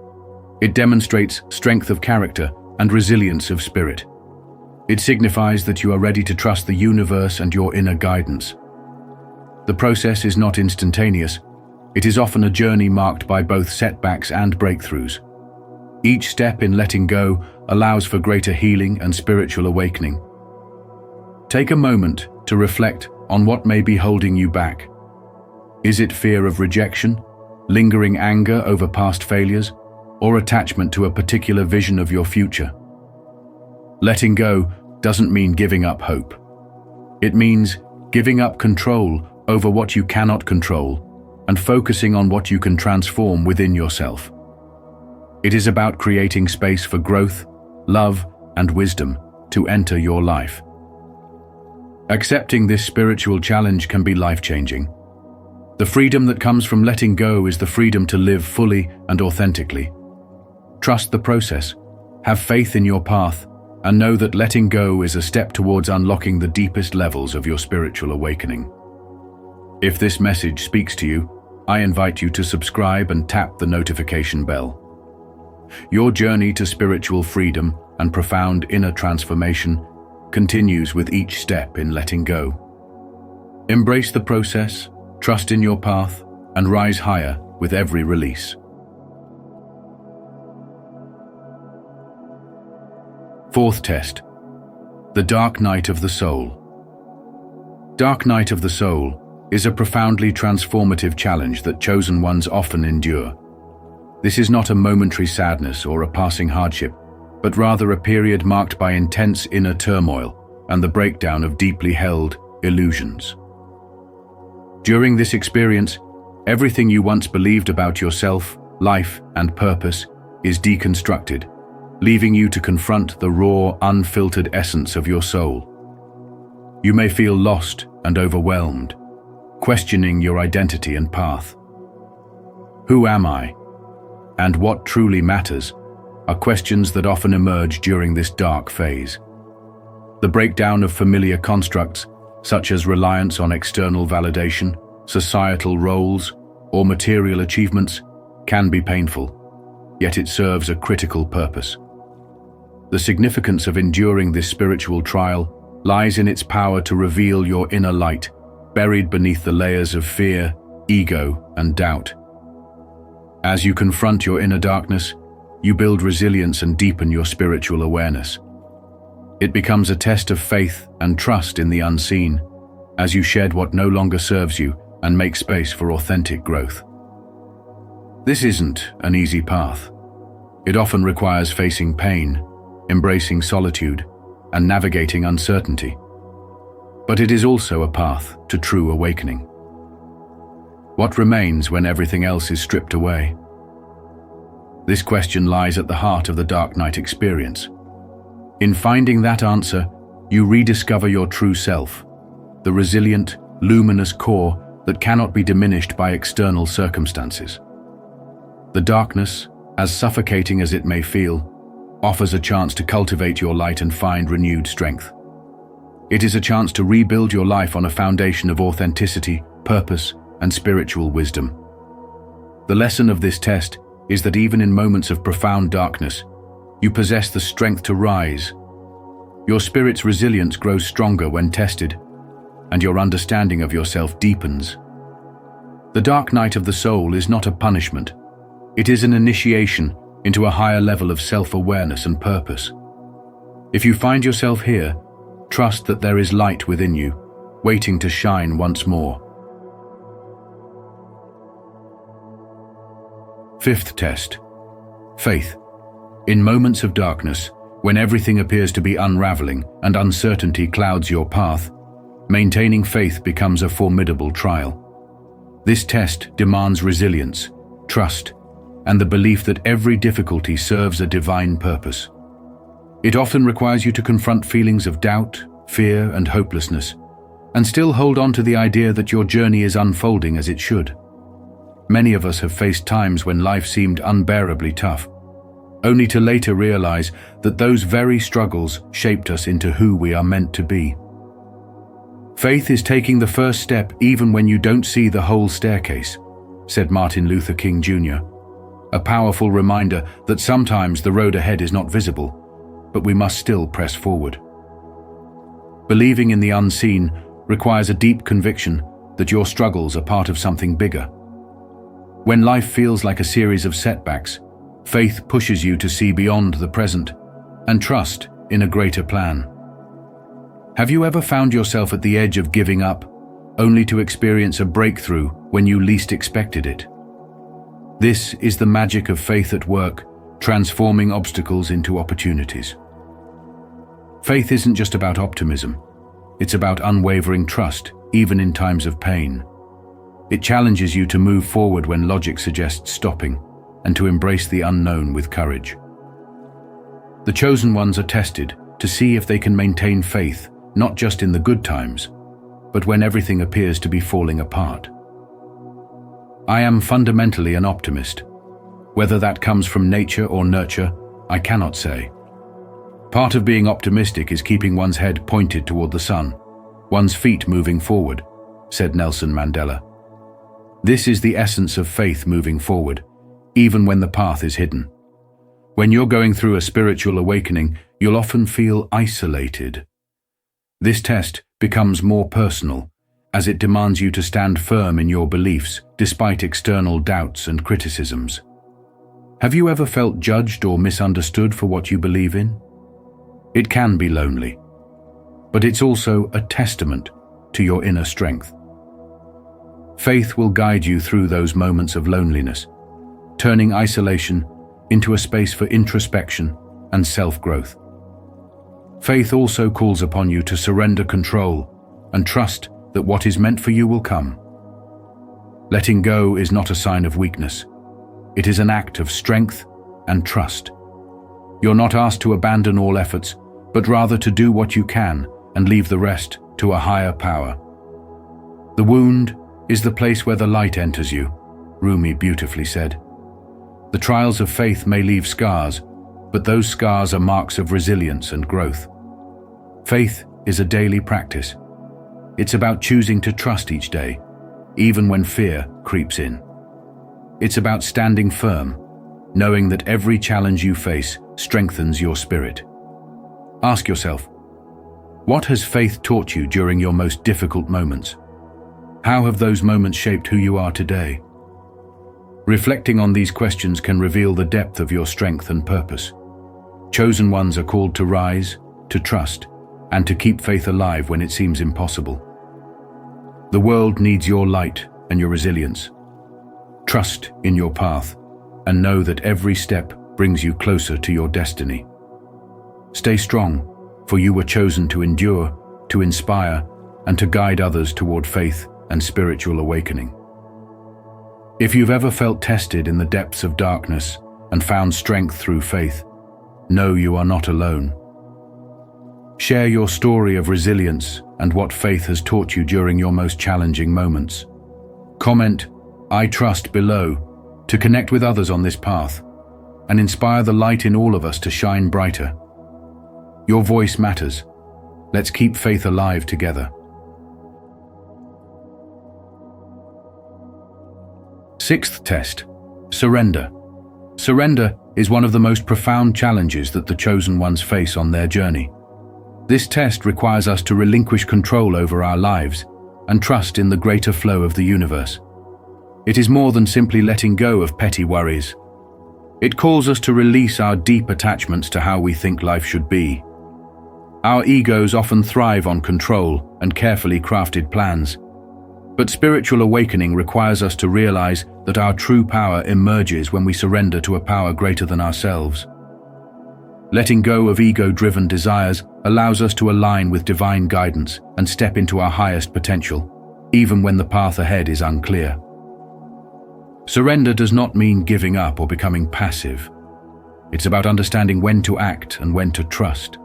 [SPEAKER 1] It demonstrates strength of character and resilience of spirit. It signifies that you are ready to trust the universe and your inner guidance. The process is not instantaneous. It is often a journey marked by both setbacks and breakthroughs. Each step in letting go allows for greater healing and spiritual awakening. Take a moment to reflect on what may be holding you back. Is it fear of rejection, lingering anger over past failures, or attachment to a particular vision of your future? Letting go doesn't mean giving up hope. It means giving up control over what you cannot control and focusing on what you can transform within yourself. It is about creating space for growth, love, and wisdom to enter your life. Accepting this spiritual challenge can be life-changing. The freedom that comes from letting go is the freedom to live fully and authentically. Trust the process, have faith in your path, and know that letting go is a step towards unlocking the deepest levels of your spiritual awakening. If this message speaks to you, I invite you to subscribe and tap the notification bell. Your journey to spiritual freedom and profound inner transformation continues with each step in letting go. Embrace the process, trust in your path, and rise higher with every release. Fourth test. The dark night of the soul. Dark night of the soul is a profoundly transformative challenge that chosen ones often endure. This is not a momentary sadness or a passing hardship, but rather a period marked by intense inner turmoil and the breakdown of deeply held illusions. During this experience, everything you once believed about yourself, life, and purpose is deconstructed, leaving you to confront the raw, unfiltered essence of your soul. You may feel lost and overwhelmed, questioning your identity and path. Who am I? And what truly matters are questions that often emerge during this dark phase. The breakdown of familiar constructs, such as reliance on external validation, societal roles, or material achievements, can be painful, yet it serves a critical purpose. The significance of enduring this spiritual trial lies in its power to reveal your inner light, buried beneath the layers of fear, ego, and doubt. As you confront your inner darkness, you build resilience and deepen your spiritual awareness. It becomes a test of faith and trust in the unseen, as you shed what no longer serves you and make space for authentic growth. This isn't an easy path. It often requires facing pain, embracing solitude, and navigating uncertainty. But it is also a path to true awakening. What remains when everything else is stripped away? This question lies at the heart of the dark night experience. In finding that answer, you rediscover your true self, the resilient, luminous core that cannot be diminished by external circumstances. The darkness, as suffocating as it may feel, offers a chance to cultivate your light and find renewed strength. It is a chance to rebuild your life on a foundation of authenticity, purpose, and spiritual wisdom. The lesson of this test is that even in moments of profound darkness, you possess the strength to rise. Your spirit's resilience grows stronger when tested, and your understanding of yourself deepens. The dark night of the soul is not a punishment. It is an initiation into a higher level of self-awareness and purpose. If you find yourself here, trust that there is light within you, waiting to shine once more. Fifth test. Faith. In moments of darkness, when everything appears to be unraveling and uncertainty clouds your path, maintaining faith becomes a formidable trial. This test demands resilience, trust, and the belief that every difficulty serves a divine purpose. It often requires you to confront feelings of doubt, fear, and hopelessness, and still hold on to the idea that your journey is unfolding as it should. Many of us have faced times when life seemed unbearably tough, only to later realize that those very struggles shaped us into who we are meant to be. Faith is taking the first step even when you don't see the whole staircase, said Martin Luther King Jr., a powerful reminder that sometimes the road ahead is not visible, but we must still press forward. Believing in the unseen requires a deep conviction that your struggles are part of something bigger. When life feels like a series of setbacks, faith pushes you to see beyond the present and trust in a greater plan. Have you ever found yourself at the edge of giving up, only to experience a breakthrough when you least expected it? This is the magic of faith at work, transforming obstacles into opportunities. Faith isn't just about optimism. It's about unwavering trust, even in times of pain. It challenges you to move forward when logic suggests stopping, and to embrace the unknown with courage. The chosen ones are tested to see if they can maintain faith, not just in the good times, but when everything appears to be falling apart. I am fundamentally an optimist. Whether that comes from nature or nurture, I cannot say. Part of being optimistic is keeping one's head pointed toward the sun, one's feet moving forward, said Nelson Mandela. This is the essence of faith moving forward, even when the path is hidden. When you're going through a spiritual awakening, you'll often feel isolated. This test becomes more personal, as it demands you to stand firm in your beliefs despite external doubts and criticisms. Have you ever felt judged or misunderstood for what you believe in? It can be lonely, but it's also a testament to your inner strength. Faith will guide you through those moments of loneliness, turning isolation into a space for introspection and self-growth. Faith also calls upon you to surrender control and trust that what is meant for you will come. Letting go is not a sign of weakness. It is an act of strength and trust. You're not asked to abandon all efforts, but rather to do what you can and leave the rest to a higher power. The wound is the place where the light enters you, Rumi beautifully said. The trials of faith may leave scars, but those scars are marks of resilience and growth. Faith is a daily practice. It's about choosing to trust each day, even when fear creeps in. It's about standing firm, knowing that every challenge you face strengthens your spirit. Ask yourself, what has faith taught you during your most difficult moments? How have those moments shaped who you are today? Reflecting on these questions can reveal the depth of your strength and purpose. Chosen ones are called to rise, to trust, and to keep faith alive when it seems impossible. The world needs your light and your resilience. Trust in your path, and know that every step brings you closer to your destiny. Stay strong, for you were chosen to endure, to inspire, and to guide others toward faith and spiritual awakening. If you've ever felt tested in the depths of darkness and found strength through faith, know you are not alone. Share your story of resilience and what faith has taught you during your most challenging moments. Comment, "I trust" below to connect with others on this path and inspire the light in all of us to shine brighter. Your voice matters. Let's keep faith alive together. Sixth test, surrender. Surrender is one of the most profound challenges that the chosen ones face on their journey. This test requires us to relinquish control over our lives and trust in the greater flow of the universe. It is more than simply letting go of petty worries. It calls us to release our deep attachments to how we think life should be. Our egos often thrive on control and carefully crafted plans. But spiritual awakening requires us to realize that our true power emerges when we surrender to a power greater than ourselves. Letting go of ego-driven desires allows us to align with divine guidance and step into our highest potential, even when the path ahead is unclear. Surrender does not mean giving up or becoming passive. It's about understanding when to act and when to trust.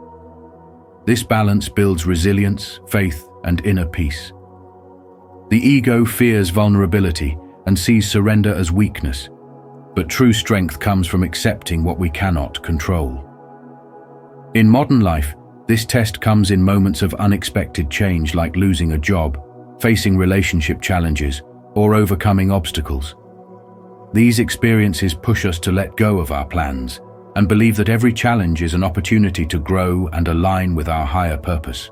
[SPEAKER 1] This balance builds resilience, faith, and inner peace. The ego fears vulnerability and sees surrender as weakness, but true strength comes from accepting what we cannot control. In modern life, this test comes in moments of unexpected change, like losing a job, facing relationship challenges, or overcoming obstacles. These experiences push us to let go of our plans and believe that every challenge is an opportunity to grow and align with our higher purpose.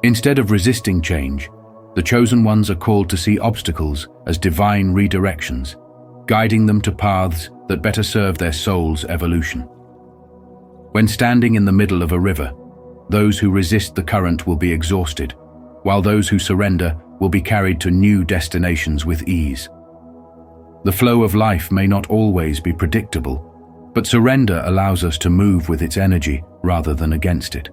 [SPEAKER 1] Instead of resisting change, the chosen ones are called to see obstacles as divine redirections, guiding them to paths that better serve their soul's evolution. When standing in the middle of a river, those who resist the current will be exhausted, while those who surrender will be carried to new destinations with ease. The flow of life may not always be predictable, but surrender allows us to move with its energy rather than against it.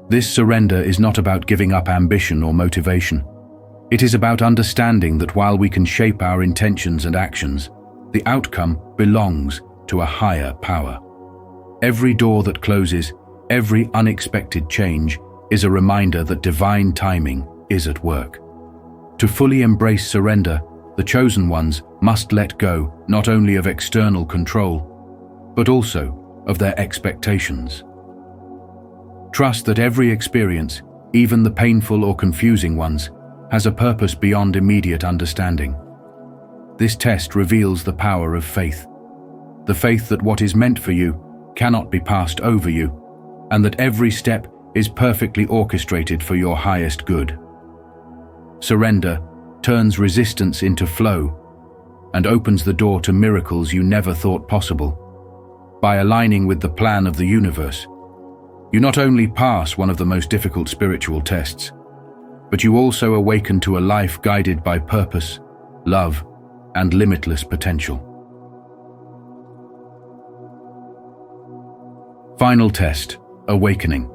[SPEAKER 1] This surrender is not about giving up ambition or motivation. It is about understanding that while we can shape our intentions and actions, the outcome belongs to a higher power. Every door that closes, every unexpected change, is a reminder that divine timing is at work. To fully embrace surrender, the chosen ones must let go not only of external control, but also of their expectations. Trust that every experience, even the painful or confusing ones, has a purpose beyond immediate understanding. This test reveals the power of faith. The faith that what is meant for you cannot be passed over you, and that every step is perfectly orchestrated for your highest good. Surrender turns resistance into flow and opens the door to miracles you never thought possible. By aligning with the plan of the universe, you not only pass one of the most difficult spiritual tests, but you also awaken to a life guided by purpose, love, and limitless potential. Final test, awakening.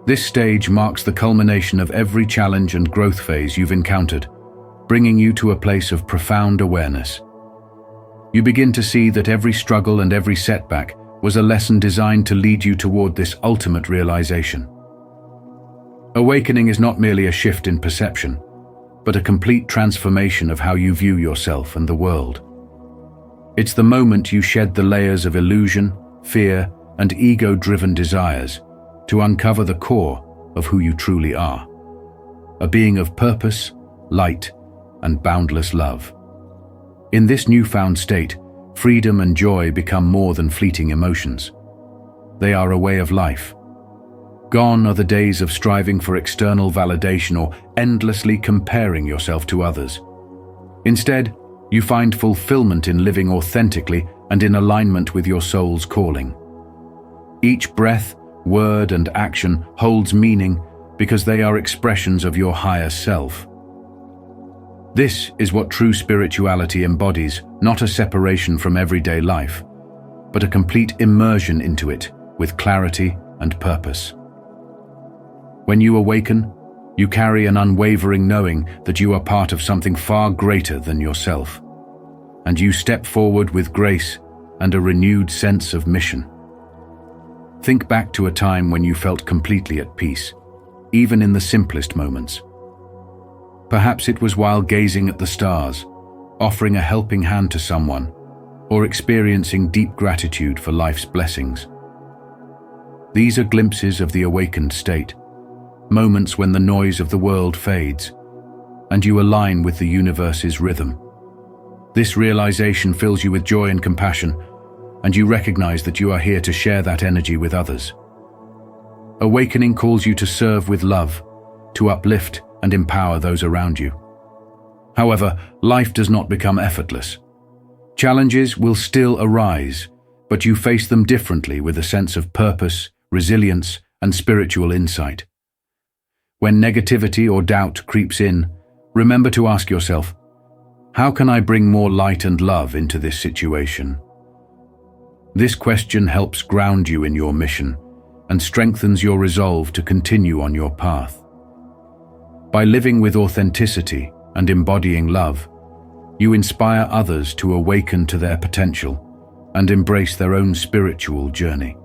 [SPEAKER 1] This stage marks the culmination of every challenge and growth phase you've encountered, bringing you to a place of profound awareness. You begin to see that every struggle and every setback was a lesson designed to lead you toward this ultimate realization. Awakening is not merely a shift in perception, but a complete transformation of how you view yourself and the world. It's the moment you shed the layers of illusion, fear, and ego-driven desires to uncover the core of who you truly are, a being of purpose, light, and boundless love. In this newfound state, freedom and joy become more than fleeting emotions. They are a way of life. Gone are the days of striving for external validation or endlessly comparing yourself to others. Instead, you find fulfillment in living authentically and in alignment with your soul's calling. Each breath, word, and action holds meaning because they are expressions of your higher self. This is what true spirituality embodies, not a separation from everyday life, but a complete immersion into it with clarity and purpose. When you awaken, you carry an unwavering knowing that you are part of something far greater than yourself, and you step forward with grace and a renewed sense of mission. Think back to a time when you felt completely at peace, even in the simplest moments. Perhaps it was while gazing at the stars, offering a helping hand to someone, or experiencing deep gratitude for life's blessings. These are glimpses of the awakened state, moments when the noise of the world fades, and you align with the universe's rhythm. This realization fills you with joy and compassion, and you recognize that you are here to share that energy with others. Awakening calls you to serve with love, to uplift and empower those around you. However, life does not become effortless. Challenges will still arise, but you face them differently with a sense of purpose, resilience, and spiritual insight. When negativity or doubt creeps in, remember to ask yourself, how can I bring more light and love into this situation? This question helps ground you in your mission and strengthens your resolve to continue on your path. By living with authenticity and embodying love, you inspire others to awaken to their potential and embrace their own spiritual journey.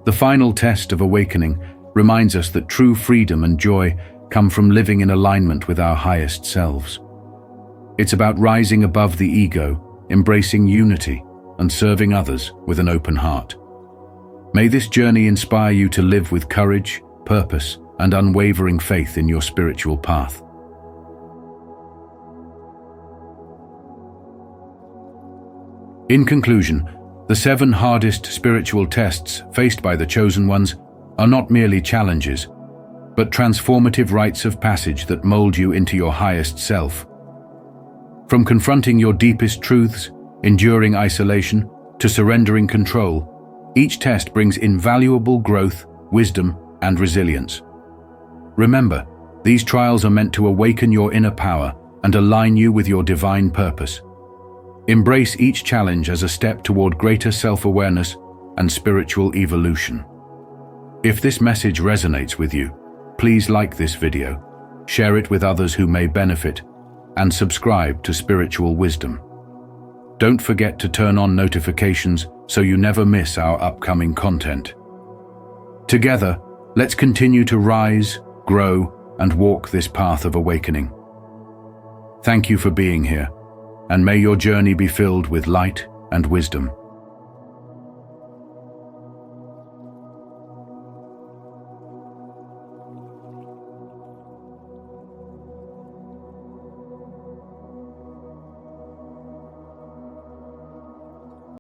[SPEAKER 1] The final test of awakening reminds us that true freedom and joy come from living in alignment with our highest selves. It's about rising above the ego, embracing unity, and serving others with an open heart. May this journey inspire you to live with courage, purpose, and unwavering faith in your spiritual path. In conclusion, the 7 hardest spiritual tests faced by the chosen ones are not merely challenges, but transformative rites of passage that mold you into your highest self. From confronting your deepest truths, enduring isolation, to surrendering control, each test brings invaluable growth, wisdom, and resilience. Remember, these trials are meant to awaken your inner power and align you with your divine purpose. Embrace each challenge as a step toward greater self-awareness and spiritual evolution. If this message resonates with you, please like this video, share it with others who may benefit, and subscribe to Spiritual Wisdom. Don't forget to turn on notifications so you never miss our upcoming content. Together, let's continue to rise, grow, and walk this path of awakening. Thank you for being here, and may your journey be filled with light and wisdom.